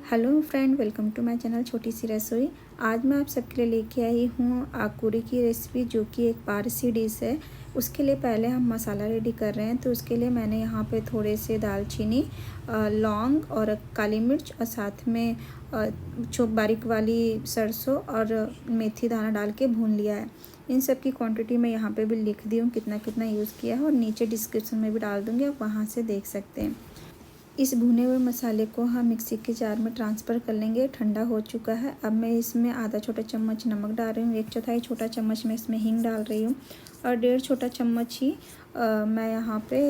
Hello friend, welcome to my channel छोटी सी रसोई। आज मैं आप सबके लिए लेके आई हूँ आकुरी की रेसिपी, जो कि एक पारसी डिश है। उसके लिए पहले हम मसाला रेडी कर रहे हैं। तो उसके लिए मैंने यहाँ पे थोड़े से दालचीनी, लौंग और काली मिर्च और साथ में चोप बारीक वाली सरसों और मेथी दाना डाल के भून लिया है। इन सब की क्वांटिटी मैं यहाँ पे भी लिख दी हूँ, कितना कितना यूज़ किया है, और नीचे डिस्क्रिप्शन में भी डाल दूँगी, आप वहाँ से देख सकते हैं। इस भुने हुए मसाले को हम मिक्सी के जार में ट्रांसफ़र कर लेंगे। ठंडा हो चुका है। अब मैं इसमें आधा छोटा चम्मच नमक डाल रही हूँ, 1/4 छोटा चम्मच मैं इसमें हींग डाल रही हूँ, और 1.5 छोटा चम्मच ही मैं यहाँ पे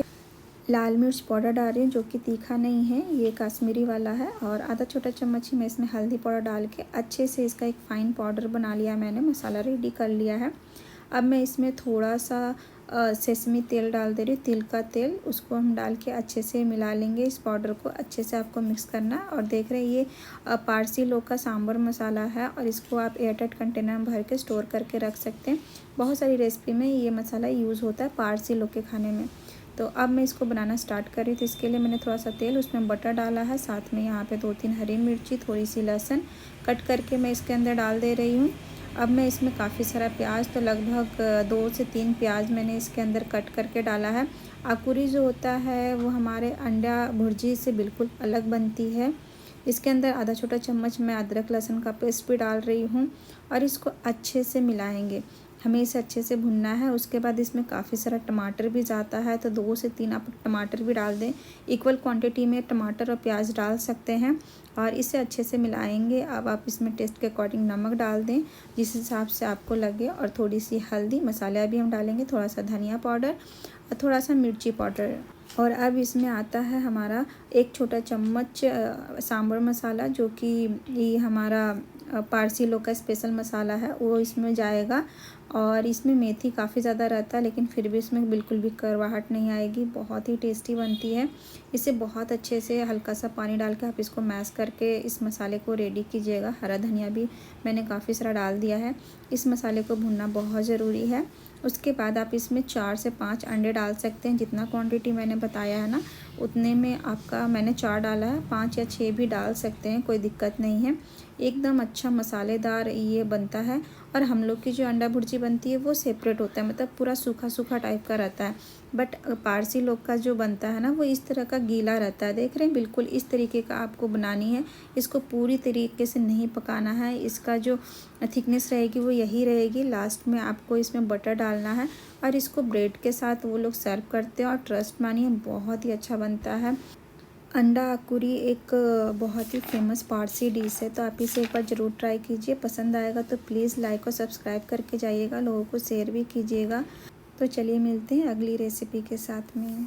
लाल मिर्च पाउडर डाल रही हूँ, जो कि तीखा नहीं है, ये कश्मीरी वाला है। और आधा छोटा चम्मच ही मैं इसमें हल्दी पाउडर डाल के अच्छे से इसका एक फ़ाइन पाउडर बना लिया मैंने, मसाला रेडी कर लिया है। अब मैं इसमें थोड़ा सा सेसमी तेल डाल दे रही हूँ, तिल का तेल, उसको हम डाल के अच्छे से मिला लेंगे। इस पाउडर को अच्छे से आपको मिक्स करना है। और देख रहे हैं ये पारसी लोग का सांभर मसाला है, और इसको आप एयरटाइट कंटेनर में भर के स्टोर करके रख सकते हैं। बहुत सारी रेसिपी में ये मसाला यूज़ होता है पारसी लोग के खाने में। तो अब मैं इसको बनाना स्टार्ट कर रही थी। इसके लिए मैंने थोड़ा सा तेल, उसमें बटर डाला है, साथ में यहाँ पे 2-3 हरी मिर्ची, थोड़ी सी लहसुन कट करके मैं इसके अंदर डाल दे रही हूँ। अब मैं इसमें काफ़ी सारा प्याज, तो लगभग 2 से 3 प्याज मैंने इसके अंदर कट करके डाला है। आकुरी जो होता है वो हमारे अंडा भुर्जी से बिल्कुल अलग बनती है। इसके अंदर आधा छोटा चम्मच मैं अदरक लहसुन का पेस्ट भी डाल रही हूँ, और इसको अच्छे से मिलाएंगे। हमें इसे अच्छे से भुनना है। उसके बाद इसमें काफ़ी सारा टमाटर भी जाता है, तो 2 से 3 आप टमाटर भी डाल दें। इक्वल क्वांटिटी में टमाटर और प्याज डाल सकते हैं, और इसे अच्छे से मिलाएंगे। अब आप इसमें टेस्ट के अकॉर्डिंग नमक डाल दें, जिस हिसाब से आपको लगे, और थोड़ी सी हल्दी, मसाले अभी हम डालेंगे, थोड़ा सा धनिया पाउडर और थोड़ा सा मिर्ची पाउडर। और अब इसमें आता है हमारा 1 छोटा चम्मच सांभर मसाला, जो कि ये हमारा पारसी लोग का स्पेशल मसाला है, वो इसमें जाएगा। और इसमें मेथी काफ़ी ज़्यादा रहता है, लेकिन फिर भी इसमें बिल्कुल भी कड़वाहट नहीं आएगी, बहुत ही टेस्टी बनती है। इसे बहुत अच्छे से हल्का सा पानी डाल के आप इसको मैश करके इस मसाले को रेडी कीजिएगा। हरा धनिया भी मैंने काफ़ी सारा डाल दिया है। इस मसाले को भुनना बहुत ज़रूरी है। उसके बाद आप इसमें 4 से 5 अंडे डाल सकते हैं। जितना क्वांटिटी मैंने बताया है ना, उतने में आपका मैंने 4 डाला है, 5 या 6 भी डाल सकते हैं, कोई दिक्कत नहीं है। एकदम अच्छा मसालेदार ये बनता है। और हम लोग की जो अंडा भुर्जी बनती है वो सेपरेट होता है, मतलब पूरा सूखा सूखा टाइप का रहता है। बट पारसी लोग का जो बनता है ना, वो इस तरह का गीला रहता है। देख रहे हैं, बिल्कुल इस तरीके का आपको बनानी है। इसको पूरी तरीके से नहीं पकाना है। इसका जो थिकनेस रहेगी वो यही रहेगी। लास्ट में आपको इसमें बटर डालना है, और इसको ब्रेड के साथ वो लोग सर्व करते हैं, और ट्रस्ट मानिए बहुत ही अच्छा बनता है। अंडा आकुरी एक बहुत ही फेमस पारसी डिश है, तो आप इसे एक बार ज़रूर ट्राई कीजिए। पसंद आएगा तो प्लीज़ लाइक और सब्सक्राइब करके जाइएगा, लोगों को शेयर भी कीजिएगा। तो चलिए मिलते हैं अगली रेसिपी के साथ में।